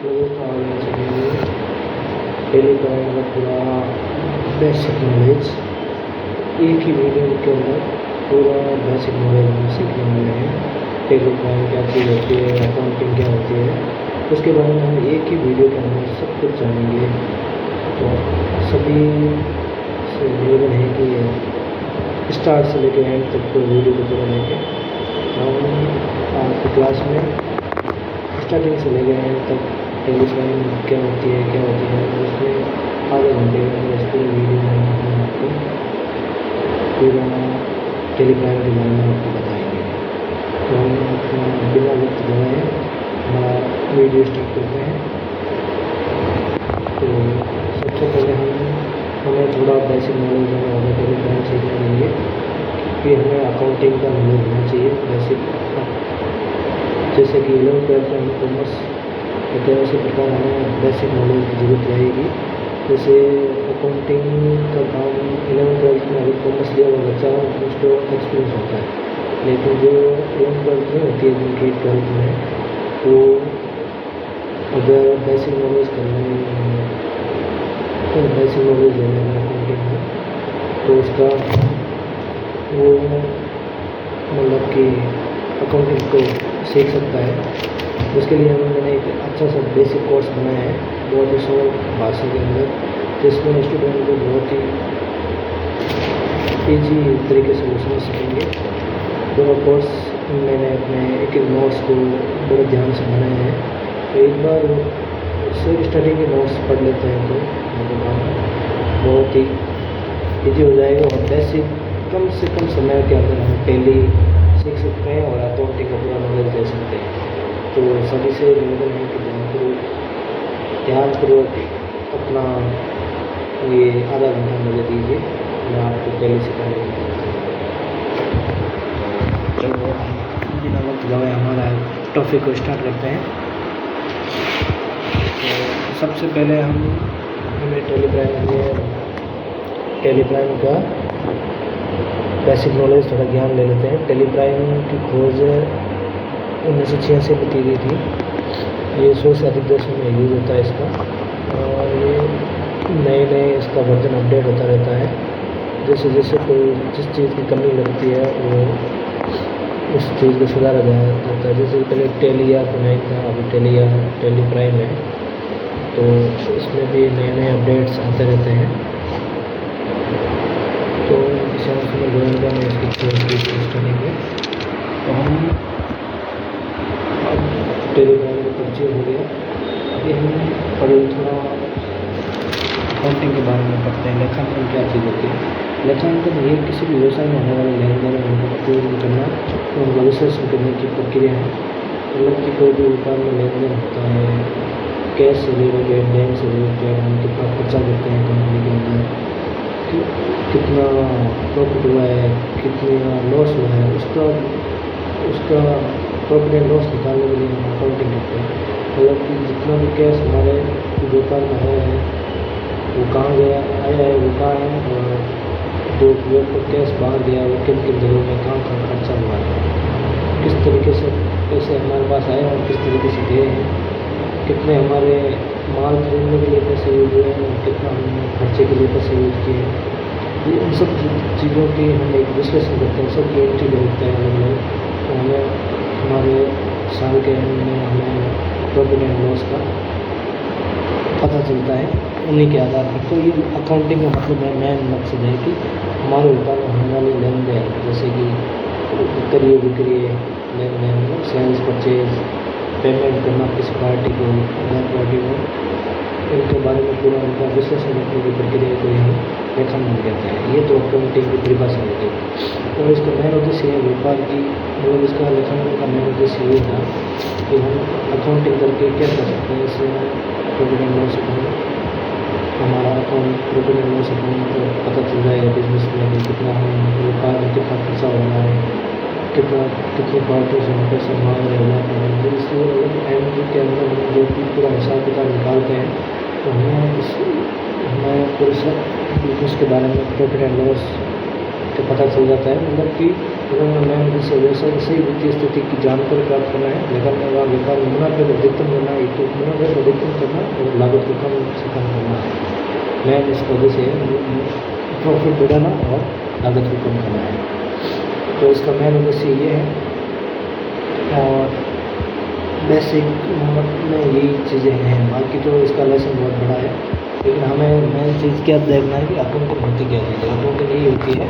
दोस्तों आज चलेंगे टेलीग्राम का पूरा बेसिक नॉलेज। एक ही वीडियो के अंदर पूरा बेसिक नॉलेज हम सीखने वाले हैं। टेलीग्राम क्या चीज़ होती है, अकाउंटिंग क्या होती है, उसके बारे में हम एक ही वीडियो के अंदर सब कुछ जानेंगे। तो सभी से निवेदन है कि स्टार्ट से लेकर एंड तक को वीडियो को पूरा लेके हम आज की क्लास में स्टार्टिंग से लेकर एंड तक टेलीग्राम क्या होती है उसमें आधे घंटे के अंदर इस पूरे वीडियो में हम आपको पूरा टेलीग्राम के बारे में आपको बताएंगे। तो हम अपना बिना वक्त गवाए हमारा वीडियो स्टार्ट करते हैं। तो सबसे पहले हमें थोड़ा बेसिक नॉलेज होना होगा टेलीग्राम सीखने के लिए कि हमें अकाउंटिंग का नॉलेज होना चाहिए बेसिक। जैसे कि 11th 12th में हमें कॉमर्स होते हैं उसी प्रकार हमें बेसिक नॉलेज की ज़रूरत रहेगी। जैसे अकाउंटिंग का काम 11th 12th में अगर कॉमर्स लिया हुआ बच्चा हो तो उसको एक्सपीरियंस होता है, लेकिन जो 11th 12th में होती है जिनकी 12th में, तो अगर बेसिक नॉलेज लेना है अकाउंटिंग में तो उसका वो मतलब कि अकाउंटिंग को सीख सकता है। उसके लिए मैंने एक अच्छा सा बेसिक कोर्स बनाया है बहुत ही सरल भाषा के अंदर, जिसमें स्टूडेंट को बहुत ही ईजी तरीके से वो समझ सकेंगे। पूरा कोर्स मैंने अपने एक एक नोट्स को बड़े ध्यान से बनाया है। तो एक बार सिर्फ स्टडी के नोट्स पढ़ लेते हैं तो बहुत ही ईजी हो जाएगा और बेसिक कम से कम समय के अंदर हम टेली सीख सकते हैं और अकाउंटिंग का पूरा नॉलेज ले सकते हैं। तो सभी से निवेदन है कि ध्यानपूर्वक अपना ये आधा घंटा मुझे दीजिए, मैं आपको पहले सिखाने तो बिना वक्त गवाए हमारा टॉपिक को स्टार्ट करते हैं। तो सबसे पहले हमें टेलीग्राम का बेसिक नॉलेज थोड़ा ज्ञान ले लेते हैं। टेलीग्राम की खोज 1986 में की गई थी। ये 100 से अधिक देशों में यूज़ होता है इसका, और ये नए इसका वर्जन अपडेट होता रहता है। जैसे जैसे कोई जिस चीज़ की कमी लगती है वो उस चीज़ को सुधारा जाता है। जैसे पहले टेलिया बनाई था, अभी टेलीग्राम है, तो इसमें भी नए अपडेट्स आते रहते हैं। तो इस में जोड़ेगा मैं इसकी कोशिश करेंगे। तो हम टेलीग्राम का परिचय हो गया। अभी हम थोड़ा अकाउंटिंग के बारे में पढ़ते हैं। लेखांकन क्या चीज़ होती है? लेखांकन ये किसी भी व्यवसाय में होने वाले लेन देन उनको प्रतिवेदन करना और उनका विश्लेषण करने की प्रक्रिया है। मतलब कि कोई भी व्यापार में लेन देन होता है, कैश से रिलेटेड, बैंक से रिलेटेड, हम कितना खर्चा करते हैं कंपनी के अंदर, कितना प्रॉफिट हुआ है, कितना लॉस हुआ है, उसका प्रॉफिट एंड लॉस निकालने के लिए हम अकाउंटिंग करते हैं। मतलब कि जितना भी कैश हमारे व्यापार में आया है वो कहाँ गया, आया है वो कहाँ है, और जो व्यापार कैश बाहर गया वो किन किन जगहों में कहाँ खर्चा हुआ है, किस तरीके से पैसे हमारे पास आए और किस तरीके से गए हैं, कितने हमारे माल खरीदने के लिए पैसे यूज हुए हैं और कितना हमने खर्चे के लिए पैसे यूज किए हैं। ये उन सब चीज़ों की हम एक विश्लेषण करते हैं, सबकी एंट्री करते हैं अलग। तो हमें हमारे साल के एंड में हमें प्रॉफिट एंड लॉस का पता चलता है उन्हीं के आधार पर। तो ये अकाउंटिंग का मतलब है, मेन मकसद है कि हमारे व्यापार में होने वाले लेन देन, जैसे कि क्रय विक्रय लेन देन, सेल्स परचेज, पेमेंट करना किसी पार्टी को अदर पार्टी को, इनके बारे में पूरा उनका विश्लेषण करने की प्रक्रिया को हम लेखांकन कहते हैं। ये तो अकाउंटिंग की परिभाषा होती है। और इसका मेन उद्देश्य है व्यापार की, मतलब इसका लेखांकन का मेन उद्देश्य ये था कि हम अकाउंटिंग करके क्या कर सकते हैं, इससे प्रॉफिट एंड लॉस अकाउंट, हमारा account profit and loss account को पता चल जाएगा बिजनेस में कि कितना हम व्यापार में कितना खर्चा हो रहा है, कितनी पार्टियों से हम पैसे मांग रहे हैं। इसलिए एंड के अंदर हम जो पूरा हिसाब किताब निकालते हैं तो हमें पूरे सब बिजनेस के बारे में प्रॉफिट एंड लॉस तो पता चल जाता है। मतलब कि मैं जैसे व्यवसाय की सही वित्तीय स्थिति की जानकारी प्राप्त करना है, लेकिन वहाँ व्यापार में मुनाफे को अधिकतम करना है, तो मुनाफे को अधिकतम करना और लागत को कम से कम करना है। मैं इस वजह से प्रॉफिट बढ़ाना और लागत को कम करना है। तो इसका मेन उद्देश्य ये है और बेसिक में यही चीज़ें हैं। बाकी तो इसका लेसन बहुत बड़ा है, लेकिन हमें मेन चीज़ क्या देखना है कि अकाउंटिंग होती क्या चीज़ है। अकाउंटिंग यही होती है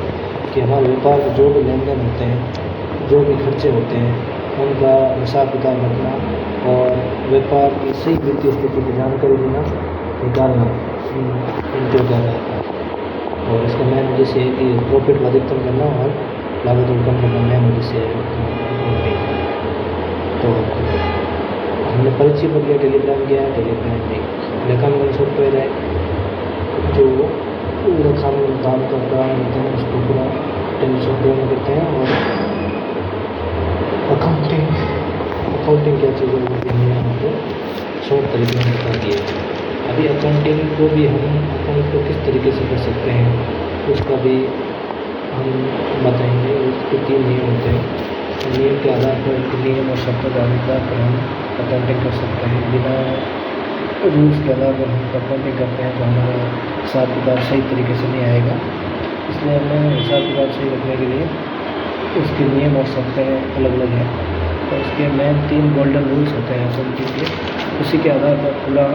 कि हमारे व्यापार में जो भी लेन देन होते हैं, जो भी खर्चे होते हैं, उनका हिसाब किताब रखना और व्यापार की सही वित्तीय स्थिति की जानकारी देना, निकालना, इनको क्या रहता है। और इसका मेन उद्देश्य है कि प्रॉफिट को अधिकतम करना और लागत को कम करना मेन उद्देश्य है। तो हमने परिचय पर लिया, टेलीग्राम किया, टेलीग्राम में लेखांकन सॉफ्टवेयर है जो लेखांकन काम का काम होता है, उसको पूरा टेली सॉफ्टवेयर में करते हैं। और अकाउंटिंग क्या चीज़ है वो भी हमने आपको शॉर्ट तरीके में बता दिया है। अभी अकाउंटिंग को भी हम अकाउंट को किस तरीके से कर सकते हैं उसका भी हम बताएंगे। उसके 3 नियम होते हैं। नियम के आधार पर, नियम और शर्तों के आधार पर हम अकाउंटिंग कर सकते हैं। बिना रूल्स के आधार पर हम अकाउंटिंग करते हैं तो हमारा हिसाब किताब सही तरीके से नहीं आएगा। इसलिए हमें हिसाब किताब सही रखने के लिए उसके नियम और शर्तें अलग अलग हैं। तो उसके मेन 3 गोल्डन रूल्स होते हैं अकाउंटिंग के। उसी के आधार पर पूरा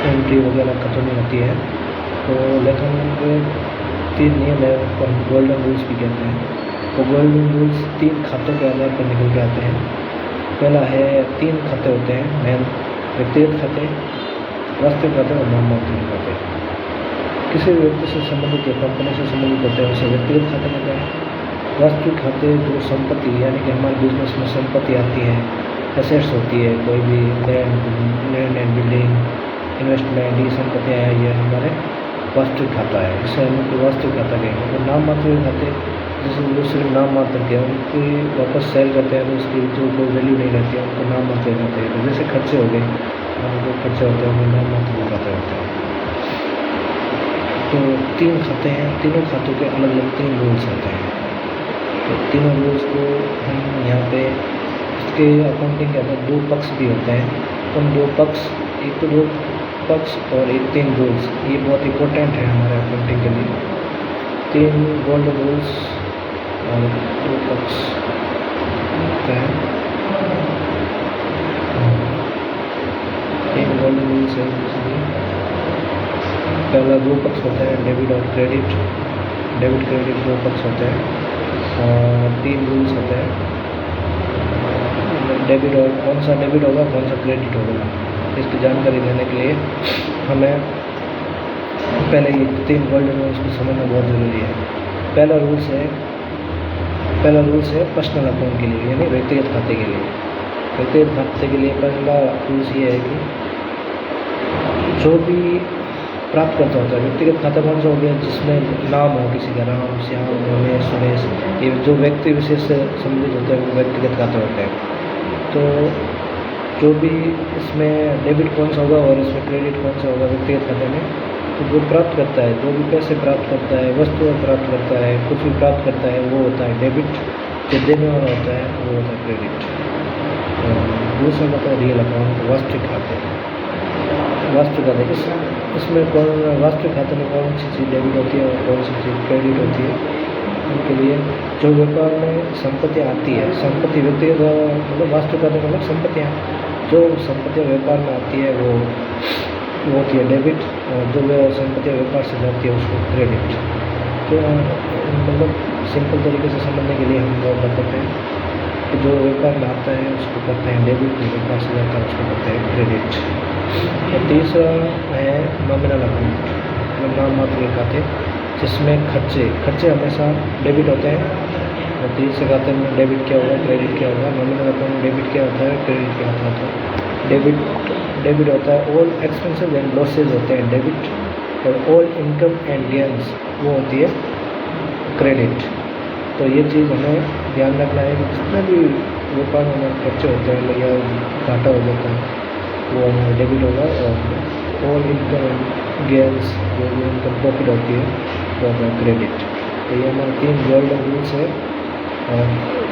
एंट्री वगैरह खत्म होती है। तो लेखांकन के 3 नियम है, उनको हम गोल्डन रूल्स भी कहते हैं। तो गोल्डन रूल्स 3 खातों के आधार पर निकल के आते हैं। पहला है 3 खाते होते हैं मेन, व्यक्तिगत खाते, वास्तविक खाते और नाममात्र खाते। किसी भी व्यक्ति से संबंधित या कंपनी से संबंधित होते हैं उसे व्यक्तिगत खाते कहते हैं। वास्तविक खाते जो संपत्ति यानी कि हमारे बिजनेस में संपत्ति आती है, एसेट्स होती है, कोई भी लैंड एंड बिल्डिंग, इन्वेस्टमेंट, ये संपत्तियाँ हैं, ये हमारे वास्तविक खाता है, इसे हम उनको वास्तविक खाता कहेंगे। तो नाम मात्र खाते जैसे जो सिर्फ नाम मात्र के उनकी वापस सेल करते हैं तो उसकी जो कोई वैल्यू नहीं रहती है, उनको नाम मात्र खाते हैं। तो जैसे खर्चे हो गए, जो खर्चे होते हैं वो नाम मात्र खाते होते हैं। तो 3 खाते हैं, तीनों खातों के अलग अलग 3 रूल्स होते हैं। तो तीनों रूल्स को हम यहाँ पे इसके अकाउंटिंग के अंदर 2 पक्ष भी होते हैं। उन 2 पक्ष, एक तो 2 पक्ष और एक 3 रूल्स, ये बहुत इंपॉर्टेंट है हमारे अकाउंटिंग के लिए। 3 गोल्डन रूल्स और 2 पक्ष होता है। 3 गोल्डन रूल्स है इसमें। पहला 2 पक्ष होता है डेबिट और क्रेडिट। डेबिट क्रेडिट 2 पक्ष होते हैं और 3 रूल्स होते हैं। डेबिट और कौन सा डेबिट होगा, कौन सा क्रेडिट होगा, इसकी जानकारी देने के लिए हमें पहले ये 3 गोल्डन रूल्स को समझना बहुत ज़रूरी है। पहला रूल्स है पर्सनल अकाउंट के लिए यानी व्यक्तिगत खाते के लिए। व्यक्तिगत खाते के लिए पहला रूल्स ये है कि जो भी प्राप्त करता होता है, व्यक्तिगत खाता कौन सा हो गया जिसमें नाम हो किसी का, राम, श्याम, रमेश, सुरेश, ये जो व्यक्ति विशेष से संबंधित होते हैं वो व्यक्तिगत खाता होते हैं। तो जो भी इसमें डेबिट कौन सा होगा और इसमें क्रेडिट कौन सा होगा व्यक्तिगत खाते में, तो जो प्राप्त करता है, जो भी पैसे प्राप्त करता है, वस्तुएं प्राप्त करता है, कुछ भी प्राप्त करता है, वो होता है डेबिट। जो देने वाला होता है वो होता है क्रेडिट। दूसरा होता है रियल अकाउंट, वास्तविक खाते। वास्तविक खाते इसमें वास्तविक खाते में कौन सी चीज़ डेबिट होती है और कौन सी चीज़ क्रेडिट होती है। उनके लिए जो व्यापार में संपत्तियाँ आती है, संपत्ति व्यक्तिगत मतलब वास्तविक खाते मतलब संपत्तियाँ, जो संपत्तियाँ व्यापार में आती है वो होती है डेबिट, और जो संपत्तियाँ व्यापार से जाती है उसको क्रेडिट। जो मतलब सिंपल तरीके से समझने के लिए हम लोग बताते हैं कि जो व्यापार में आता है उसको करते हैं डेबिट, जो व्यापार से जाता है उसको करते हैं क्रेडिट। और तीसरा है नॉमिनल अकाउंट, मतलब नाम मात्र खाते जिसमें खर्चे हमेशा डेबिट होते हैं। और तीसरे खाते में डेबिट क्या होगा, क्रेडिट क्या होगा। नॉमिनल अकाउंट में डेबिट क्या होता है, क्रेडिट क्या होता है। डेबिट होता है ऑल एक्सपेंसेस एंड लॉसेज होते हैं डेबिट, और ऑल इनकम एंड गेन्स वो होती है क्रेडिट। तो ये चीज़ हमें ध्यान रखना है कि जितने भी व्यापार में खर्चे होते हैं या घाटा हो जाता है वो हमारा डेबिट होगा, और ऑल इनकम एंड गेन्स जो भी इनकम प्रॉफिट होती है वो होता है क्रेडिट। तो ये हमारे 3 गोल्डन रूल्स है और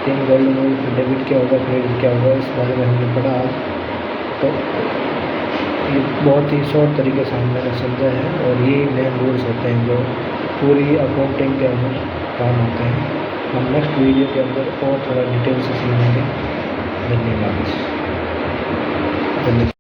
3 गोल्डन रूल्स में डेबिट क्या होगा, क्रेडिट क्या होगा, इस बारे में हमने पढ़ा आज। तो ये बहुत ही शॉर्ट तरीके से हमने समझा है और ये मेन रूल्स होते हैं जो पूरी अकाउंटिंग के अंदर काम होते हैं। हम नेक्स्ट वीडियो के अंदर और थोड़ा डिटेल से समझेंगे। धन्यवाद।